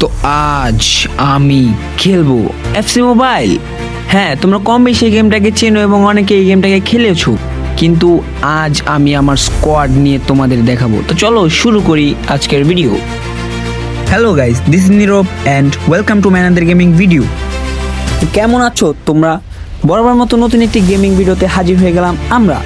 তো আজ আমি খেলবো এফসি মোবাইল। হ্যাঁ, তোমরা কম বেশি এই গেমটাকে চেনো এবং অনেকে এই গেমটাকে খেলেছো, কিন্তু আজ আমি আমার স্কোয়াড নিয়ে তোমাদের দেখাবো। তো চলো শুরু করি আজকের video. Hello guys, this is Nirab and welcome to ম্যানাদের গেমিং ভিডিও। কেমন আছো তোমরা? বরাবর মতো নতুন একটি গেমিং ভিডিওতে হাজির হয়ে গেলাম আমরা।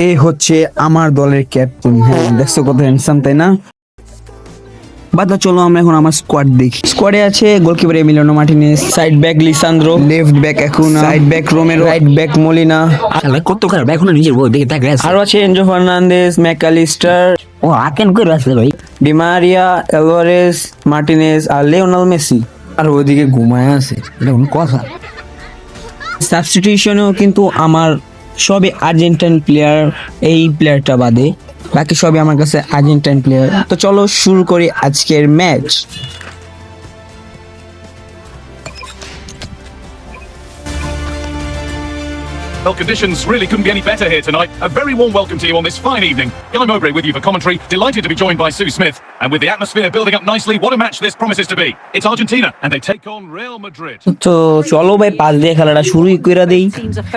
এই হচ্ছে আমার দলের ক্যাপ্টেন। হ্যাঁ, দেখছো কত হ্যান্ডসাম, তাই না? বাদা চলো আমরা এখন আমার স্কোয়াড দেখি। স্কোয়াডে আছে goalkeeper Emiliano Martinez, side back Lisandro, left back Acuna, side back Romero, right back Molina. কত খারাপ এখনো নিজের বই দেখে তাকে আরো আছে এনজো ফার্নান্দেজ, ম্যাকালিস্টার, ও আকেন করে আসলে ভাই ডিমারিয়া, অ্যালভারেজ, মার্টিনেজ আর লিওনেল মেসি। আর ওইদিকে ঘুমায় আছে। এটা কোনো কথা। সাবস্টিটিউশনেও কিন্তু আমার সবই আর্জেন্টাইন প্লেয়ার, এই প্লেয়ারটা বাদে বাকি সবই আমার কাছে আর্জেন্টাইন প্লেয়ার। তো চলো শুরু করি আজকের match. Well, conditions really couldn't be any better here tonight. A very warm welcome to you on this fine evening. Guy Mowbray with you for commentary. Delighted to be joined by Sue Smith. And with the atmosphere building up nicely, what a match this promises to be. It's Argentina, and they take on Real Madrid. তো চলো ভাই pass দিয়ে খেলাটা শুরুই করে দেই।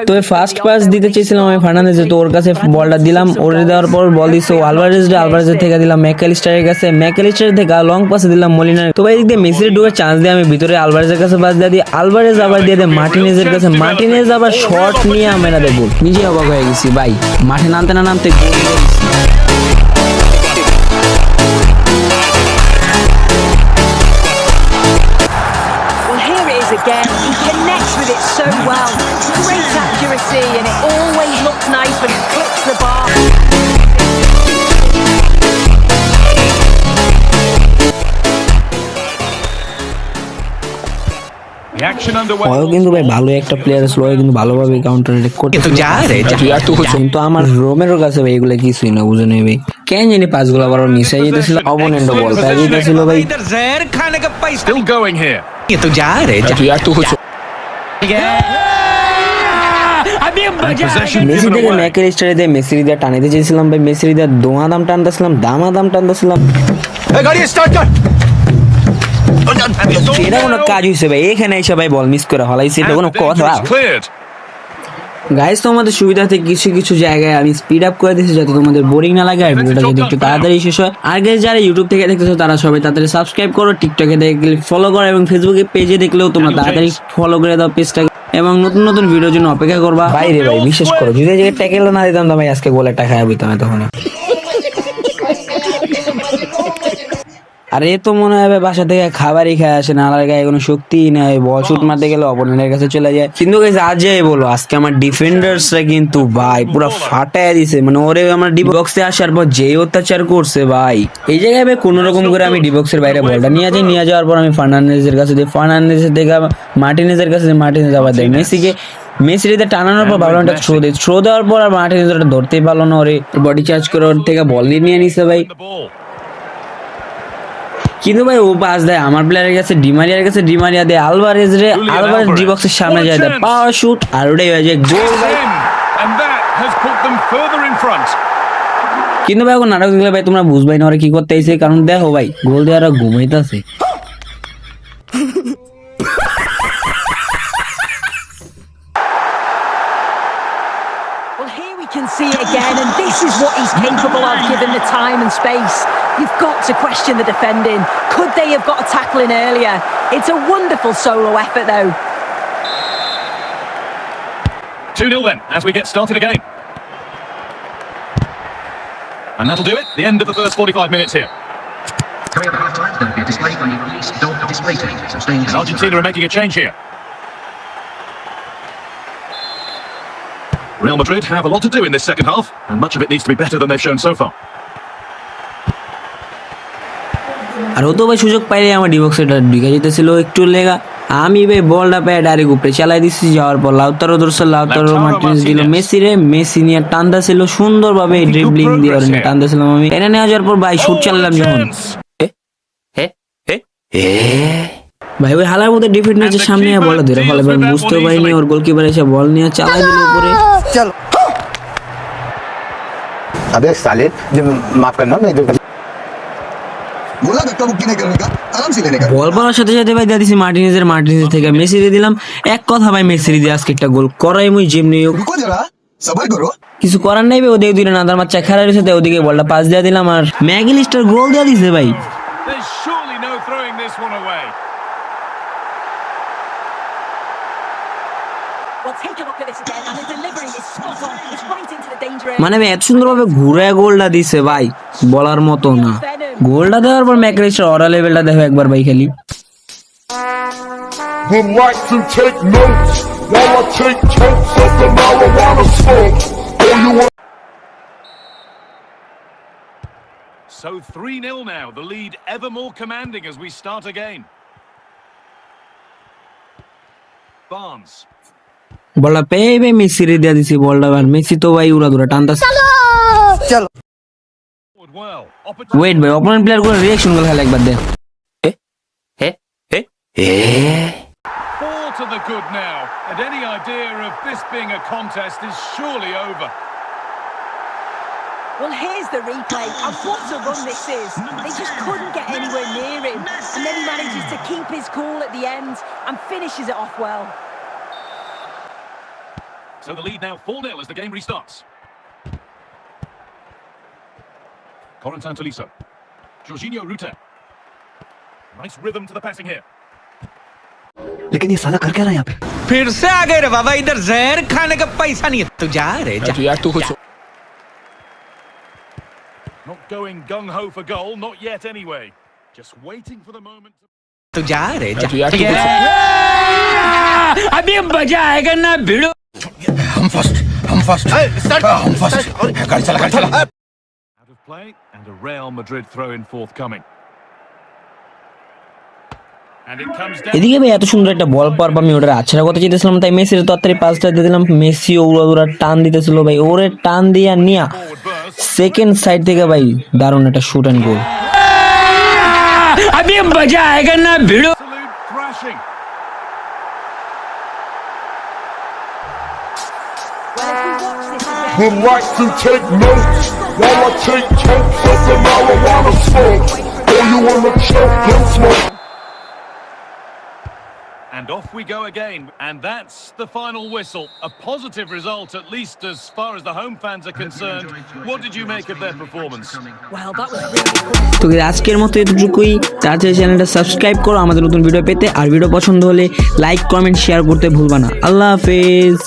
তো first pass দিতে চেয়েছিলাম আমি ফার্নান্দেজে, তো ওর কাছে বলটা দিলাম, ওরে দেওয়ার পর বল দিছে আলভারেজের থেকে দিলাম ম্যাকালিস্টারের কাছে, ম্যাকালিস্টার থেকে লং পাসে দিলাম মলিনার। তো ভাই এদিক দিয়ে মেসির ঢুকে চান্স দিয়ে আমি ভিতরে আলভারেজের কাছে পাস দিয়ে দিই, আলভারেজ আবার দিয়ে দেয় মার্টিনেজের কাছে, মার্টিনেজ আবার শর্ট নিয়ে মেরা দেবো। নিজে অবাক হয়ে গেছি ভাই, মাঠে নামতে না নামতে গোল দিয়ে দিছি। Again, he connects with it so well. Great accuracy, and it always looks nice when he clips the bar. The action underway. ওও কিন্তু ভাই ভালো একটা প্লেয়ার ছিল, কিন্তু ভালোভাবে কাউন্টার অ্যাটাক করতে কিন্তু আমার রোমেরোর কাছে ভাই এগুলো কিছুই না, বুঝে নেই ভাই কেন জানি পাসগুলো আবার মিস হয়ে যেতেছিল, অপোনেন্ট বল পেয়ে যেতেছিল ভাই। Still going here. মেসি থেকে ম্যাকালিস্টারে দিয়ে মেসির দিয়ে টানাইতে চেয়েছিলাম ভাই, মেসির দিয়ে দামাদাম টানতেছিলাম। এটা কোনো কাজ হয়েছে ভাই? এখানে এসে ভাই বল মিস করে হলাইছে, এটা কোনো কথা? গাইস তোমাদের সুবিধাতে কিছু কিছু জায়গায় আমি স্পিড আপ করে দিয়েছি যাতে তোমাদের বোরিং না লাগে আর ভিডিওটা যদি একটু তাড়াতাড়ি শেষ হয়। আর গাইস যারা ইউটিউব থেকে দেখতেছো তারা সবাই তাড়াতাড়ি সাবস্ক্রাইব করো, টিকটকে দেখলে ফলো করো এবং ফেসবুকে পেজে দেখলেও তোমরা তাড়াতাড়ি ফলো করে দাও পেজটাকে এবং নতুন নতুন ভিডিওর জন্য অপেক্ষা করবা। বাইরে ভাই বিশেষ করে যদি এই জায়গায় ট্যাকেল না দিতাম তো ভাই আজকে গোলের টাকা হইতাম তখন। আর এ তো মনে হয় বাসা থেকে খাবারই খায় আসে না, আর গায়ে কোনো শক্তিই নাই, বল শুট মারতে গেলে অপোনেন্টের কাছে চলে যায়। কিন্তু গাইস আজ যাই বলো, আজকে আমার ডিফেন্ডার্সরা কিন্তু ভাই পুরো ফাটায় দিছে, মানে ওরে আমার ডি বক্সে আসার পর যে অত্যাচার করছে ভাই। এই জায়গায় ভাই কোনো রকম করে আমি ডি বক্সের বাইরে বলটা নিয়ে যাওয়ার পর আমি ফার্নান্দেজের কাছে দিই, ফার্নান্দেজের থেকে মার্টিনেজের কাছে মার্টিনেজ আবার দেয় মেসিকে, মেসিতে টানানোর পর ভাবলাম একটা থ্রো দেওয়ার পর আর মার্টিনেজ ওটা ধরতেই পারলো না, ওরে বডি চার্জ করে ওর থেকে বল নিয়ে নিছে ভাই। কিন্তু ভাই ও পাস দেয় আমার প্লেয়ারের কাছে, ডিমারিয়ার কাছে, ডিমারিয়া দেয় আলভারেজ রে, আলভারেজ ডি বক্সের সামনে যায় দেয় পাওয়ার শুট আর ওটাই হয়ে যায় গোল ভাই। কিন্তু ভাই এখন নাটক দেখলে ভাই তোমরা বুঝবাই না ওরা কি করতে আইছে, কারণ দেখো ভাই গোল দিয়ে ওরা ঘুমাইতেছে। Can see it again, and this is what he's capable of given the time and space. You've got to question the defending. Could they have got a tackle in earlier? It's a wonderful solo effort though. 2-0 then as we get started again, and that'll do it, the end of the first 45 minutes here. And Argentina are making a change here. Real Madrid have a lot to do in this second half, and much of it needs to be better than they've shown so far. আর ও তো ভাই সুযোগ পাইলে আমার ডিবক্সে ঢুকে যেতেছিল একটু লেগা, আমি ভাই বলটা পেয়ে ডাইরেক্ট উপরে চালাই দিচ্ছি, যাওয়ার পর লাউতারো ধরছে, লাউতারো মার্টিনেজ দিল মেসি রে, মেসি নিয়ে টানটা ছিল সুন্দরভাবে ড্রিবলিং দিয়ে ওর নিয়ে টানটা ছিলাম আমি, এটা নিয়ে যাওয়ার পর ভাই শুট চালালাম যখন ভাই ওই হালার মধ্যে ডিফেন্ডারের সামনে বল ধরে ফলে ভাই বুঝতেও পারিনি ওর গোলকিপার এসে বল নিয়ে চালাই দিল উপরে। अबे साले माफ करना मैं जो बोला धक्का मुक्की नहीं करने का, आराम से लेने का। বল পাওয়ার সাথে সাথে ভাই দিয়ে দিছি মার্টিনেজ থেকে মেসি দিয়ে দিলাম। এক কথা ভাই মেসি দিয়ে আজকে একটা গোল করাই মুই যেমনি হোক रुको जरा, सबर करो। কিছু করার নাই ভাই, ওদিকে দুইটা নাদার মাচ্চা খেলার সাথে ওদিকে বলটা পাস দিয়ে দিলাম আর ম্যাগলিস্টার গোল দিয়ে দিছে ভাই। There's surely no throwing this one away. Well, take a look at this again, and the delivery is spot on. It's right into the danger area. মানে ভাই এত সুন্দরভাবে ঘুরে গোলটা দিছে ভাই, বলার মতো না। গোলটা দেওয়ার পর ম্যাগলিস্টার অরা লেভেলটা দেখো একবার ভাই খালি। Relax and take notes while I take totes of the marijuana smoke. Oh, you want So 3-0 now, the lead ever more commanding as we start again. Barnes. বলটা পেয়ে ভাই মেসি দিয়ে দিছি বলটা, আর মেসি তো ভাই উড়া দুরা টানতাছে। Forward well. Opportunity. ওয়েট ভাই অপোনেন্ট প্লেয়ার গুলো রিঅ্যাকশন গুলো খেলা একবার দে। 4 to the good now, and any idea of this being a contest is surely over. Well, here's the replay, and what a run this is. They just couldn't get anywhere near him, and then he manages to keep his cool at the end and finishes it off well. So the lead now 4-0 as the game restarts. Corentin Tolisso. Jorginho Ruta. Nice rhythm to the passing here. लेकिन ये साला कर क्या रहा है यहाँ पे? फिर से आ गए रे बाबा, इधर जहर खाने का पैसा नहीं है। तू जा रे जा। Not going gung-ho for goal, not yet anyway. Just waiting for the moment to... तू जा रे जा। अभी मजा आएगा ना भिड़ो। Out of play, and a Real Madrid throw-in forthcoming. And it comes down... এদিকে ভাই এত সুন্দর একটা বল পাওয়ার পর আমি ওটা আছড়া করতে চেয়েছিলাম, তাই মেসির তাড়াতাড়ি পাসটা দিয়ে দিলাম। মেসি ওরা টান দিতেছিল ভাই, ওরে টান দিয়া নিয়া Forward burst. সেকেন্ড সাইড থেকে ভাই দারুণ একটা শুট অ্যান্ড গোল। अभी मजा आएगा ना भिड़ो। Absolute thrashing. Well, if we watch this again, relax and take notes while I take totes of the marijuana smoke. Oh, you wanna choke and smoke. And off we go again. And that's the final whistle. A positive result, at least as far as the home fans are concerned. What did you make of their performance? well, that was really good. তো আজকের মতো এতটুকুই। তাড়াতাড়ি চ্যানেলটা subscribe করো আমাদের নতুন video পেতে, আর ভিডিও পছন্দ হলে লাইক কমেন্ট শেয়ার করতে ভুলবা না। আল্লাহ হাফেজ।